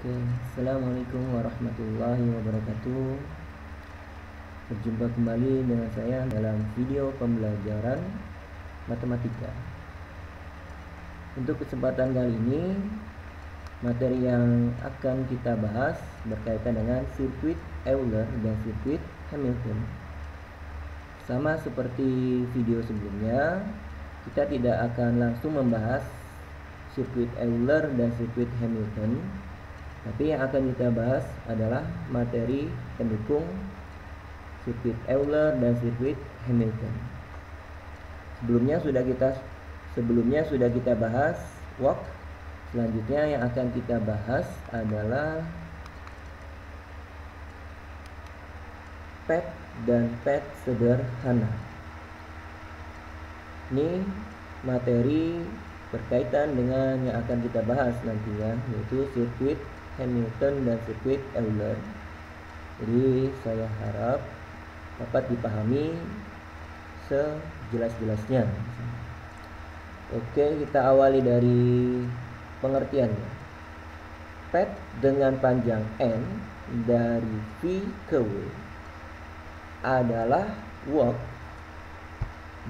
Oke, Assalamualaikum warahmatullahi wabarakatuh. Berjumpa kembali dengan saya dalam video pembelajaran matematika. Untuk kesempatan kali ini, materi yang akan kita bahas berkaitan dengan sirkuit Euler dan sirkuit Hamilton. Sama seperti video sebelumnya, kita tidak akan langsung membahas sirkuit Euler dan sirkuit Hamilton, tapi yang akan kita bahas adalah materi pendukung sirkuit Euler dan sirkuit Hamilton. Sebelumnya sudah kita bahas walk. Selanjutnya yang akan kita bahas adalah pad dan pad sederhana. Ini materi berkaitan dengan yang akan kita bahas nantinya, yaitu sirkuit Hamilton dan sirkuit Euler. Jadi saya harap dapat dipahami sejelas-jelasnya. Oke, kita awali dari pengertiannya. Pad dengan panjang n dari V ke W adalah walk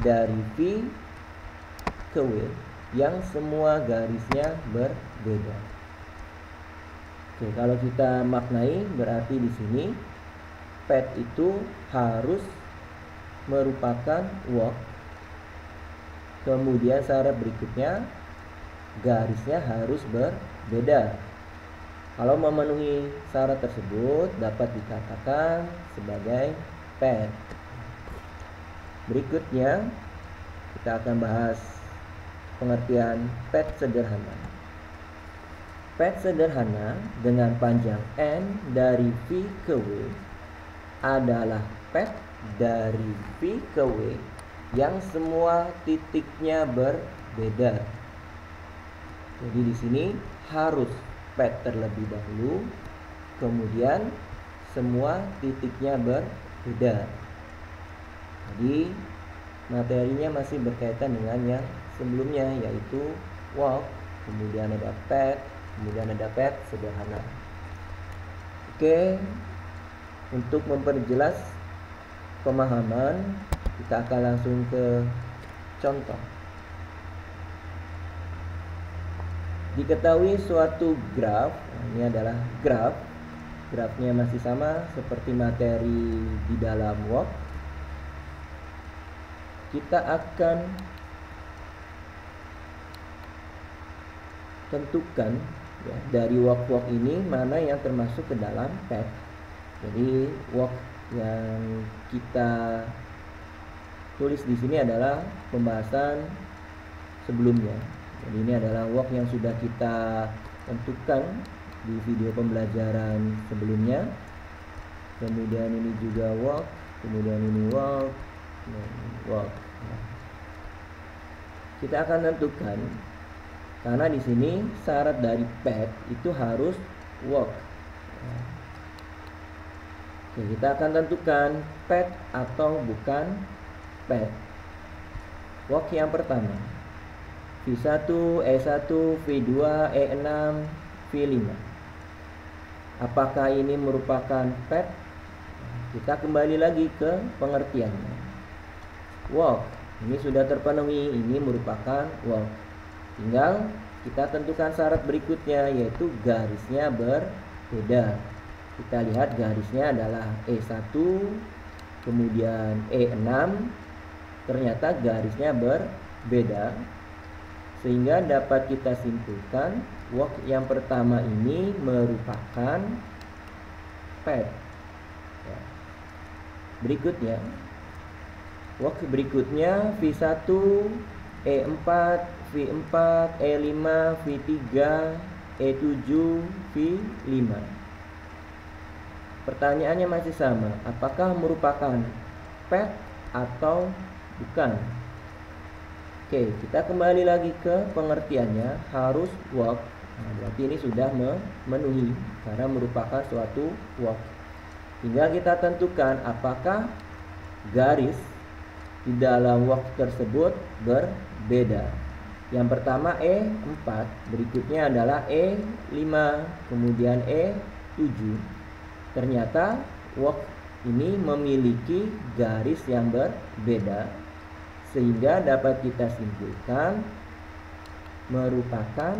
dari V ke W yang semua garisnya berbeda. Oke, kalau kita maknai berarti di sini pad itu harus merupakan walk. Kemudian syarat berikutnya garisnya harus berbeda. Kalau memenuhi syarat tersebut dapat dikatakan sebagai pad. Berikutnya kita akan bahas pengertian pad sederhana. Pad sederhana dengan panjang n dari V ke W adalah pad dari V ke W yang semua titiknya berbeda. Jadi di sini harus pad terlebih dahulu, kemudian semua titiknya berbeda. Jadi materinya masih berkaitan dengan yang sebelumnya, yaitu walk, kemudian ada pad, kemudian ada pad sederhana. Oke, untuk memperjelas pemahaman, kita akan langsung ke contoh. Diketahui suatu graf, ini adalah grafnya masih sama seperti materi di dalam walk. Kita akan tentukan ya, dari walk ini mana yang termasuk ke dalam pad. Jadi walk yang kita tulis di sini adalah pembahasan sebelumnya. Jadi ini adalah walk yang sudah kita tentukan di video pembelajaran sebelumnya. Kemudian ini juga walk, kemudian ini walk, walk. Kita akan tentukan karena di sini syarat dari pad itu harus walk. Oke, kita akan tentukan pad atau bukan pad. Walk yang pertama V1, E1, V2, E6, V5. Apakah ini merupakan pad? Kita kembali lagi ke pengertiannya. Walk ini sudah terpenuhi, ini merupakan walk. Tinggal kita tentukan syarat berikutnya, yaitu garisnya berbeda. Kita lihat garisnya adalah E1, kemudian E6. Ternyata garisnya berbeda, sehingga dapat kita simpulkan walk yang pertama ini merupakan pad. Berikutnya walk berikutnya V1, E4, V4, E5, V3, E7, V5. Pertanyaannya masih sama, apakah merupakan pad atau bukan? Oke, kita kembali lagi ke pengertiannya, harus walk. Nah, berarti ini sudah memenuhi karena merupakan suatu walk. Tinggal kita tentukan apakah garis di dalam walk tersebut berbeda. Yang pertama E4, berikutnya adalah E5, kemudian E7. Ternyata work ini memiliki garis yang berbeda, sehingga dapat kita simpulkan merupakan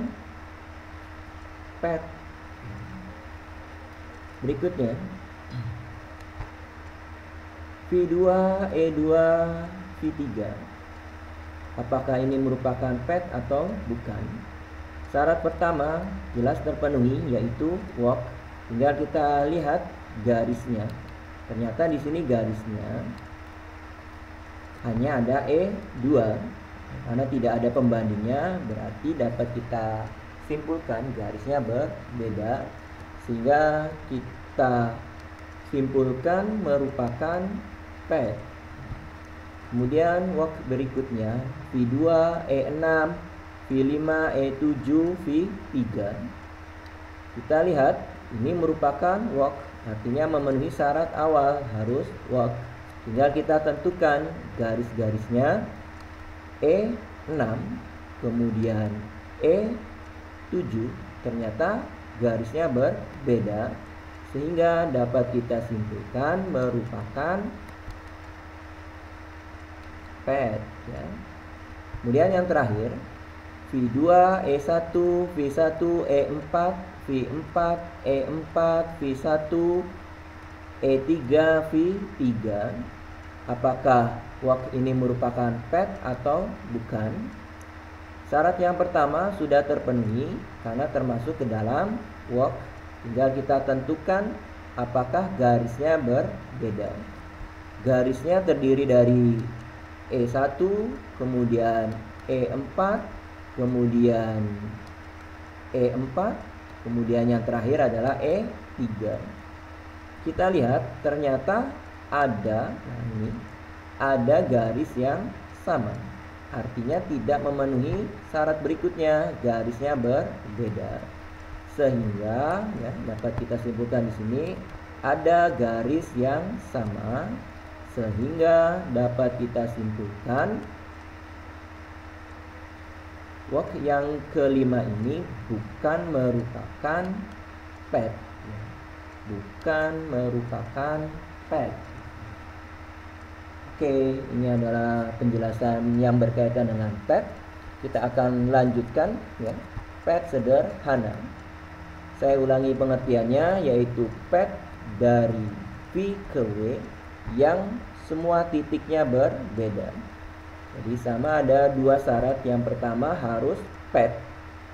pet. Berikutnya V2, E2, V3. Apakah ini merupakan pet atau bukan? Syarat pertama jelas terpenuhi, yaitu walk. Tinggal kita lihat garisnya. Ternyata di sini garisnya hanya ada E2. Karena tidak ada pembandingnya, berarti dapat kita simpulkan garisnya berbeda, sehingga kita simpulkan merupakan pet. Kemudian walk berikutnya V2, E6, V5, E7, V3. Kita lihat ini merupakan walk, artinya memenuhi syarat awal harus walk. Tinggal kita tentukan garis-garisnya E6, kemudian E7. Ternyata garisnya berbeda, sehingga dapat kita simpulkan merupakan pet, ya. Kemudian yang terakhir V2, E1, V1, E4, V4, E4, V1, E3, V3. Apakah walk ini merupakan pet atau bukan? Syarat yang pertama sudah terpenuhi karena termasuk ke dalam walk. Tinggal kita tentukan apakah garisnya berbeda. Garisnya terdiri dari E1, kemudian E4, kemudian E4, kemudian yang terakhir adalah E3. Kita lihat ternyata ada garis yang sama. Artinya tidak memenuhi syarat berikutnya, garisnya berbeda. Sehingga ya, dapat kita simpulkan di sini ada garis yang sama, sehingga dapat kita simpulkan walk yang kelima ini bukan merupakan pet, bukan merupakan pet. Oke, ini adalah penjelasan yang berkaitan dengan pet. Kita akan lanjutkan, ya, pet sederhana. Saya ulangi pengertiannya, yaitu pet dari V ke W yang semua titiknya berbeda. Jadi sama, ada dua syarat. Yang pertama harus pet,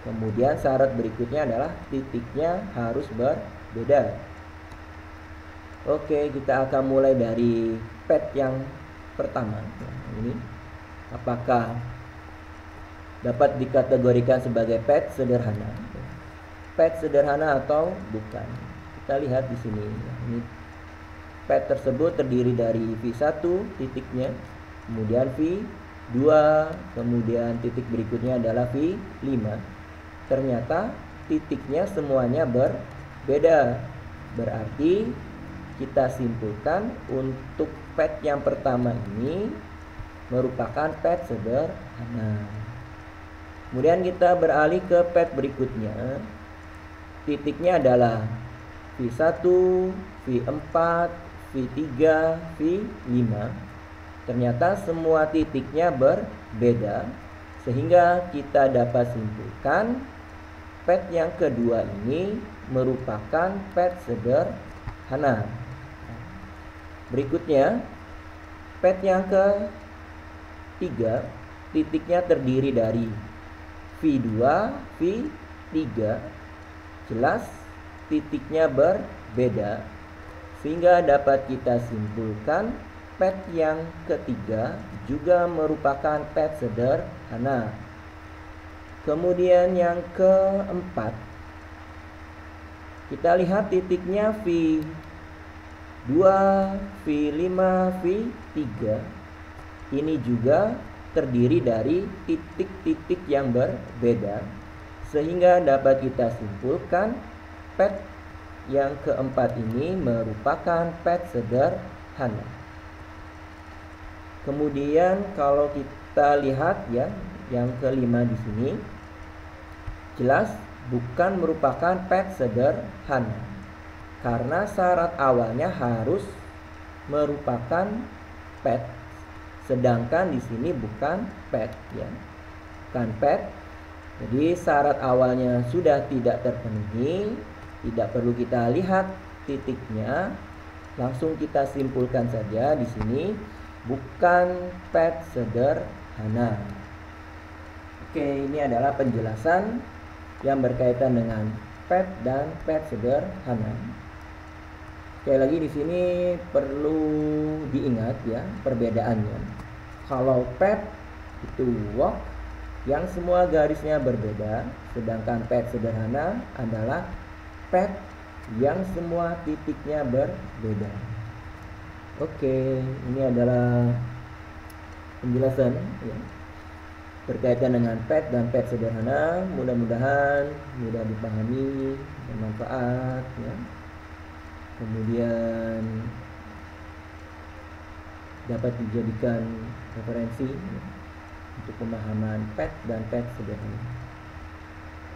kemudian syarat berikutnya adalah titiknya harus berbeda. Oke, kita akan mulai dari pet yang pertama. Ini apakah dapat dikategorikan sebagai pet sederhana? Pet sederhana atau bukan? Kita lihat di sini. Ini pet tersebut terdiri dari V1 titiknya, kemudian V2, kemudian titik berikutnya adalah V5. Ternyata titiknya semuanya berbeda. Berarti kita simpulkan untuk pet yang pertama ini merupakan pet sederhana. Kemudian kita beralih ke pet berikutnya. Titiknya adalah V1, V4, V3, V5. Ternyata semua titiknya berbeda, sehingga kita dapat simpulkan pet yang kedua ini merupakan pet sederhana. Berikutnya pet yang ketiga, titiknya terdiri dari V2, V3. Jelas titiknya berbeda, sehingga dapat kita simpulkan pet yang ketiga juga merupakan pet sederhana. Kemudian yang keempat, kita lihat titiknya V2, V5, V3. Ini juga terdiri dari titik-titik yang berbeda, sehingga dapat kita simpulkan pet yang keempat ini merupakan pet sederhana. Kemudian kalau kita lihat, ya, yang kelima di sini jelas bukan merupakan pet sederhana karena syarat awalnya harus merupakan pet, sedangkan di sini bukan pet ya, bukan pet. Jadi syarat awalnya sudah tidak terpenuhi, tidak perlu kita lihat titiknya, langsung kita simpulkan saja di sini bukan pet sederhana. Oke, ini adalah penjelasan yang berkaitan dengan pet dan pet sederhana. Sekali lagi di sini perlu diingat ya perbedaannya. Kalau pet itu walk yang semua garisnya berbeda, sedangkan pet sederhana adalah pet yang semua titiknya berbeda. Oke, ini adalah penjelasan ya, berkaitan dengan pet dan pet sederhana. Mudah-mudahan mudah dipahami, bermanfaat ya. Kemudian dapat dijadikan referensi ya, untuk pemahaman pet dan pet sederhana.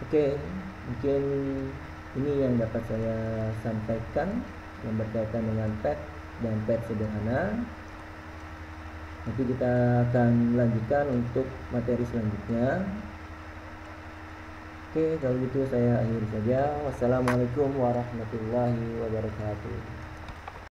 Oke, mungkin ini yang dapat saya sampaikan yang berkaitan dengan pet dan pet sederhana. Nanti kita akan lanjutkan untuk materi selanjutnya. Oke, kalau gitu saya akhiri saja. Wassalamualaikum warahmatullahi wabarakatuh.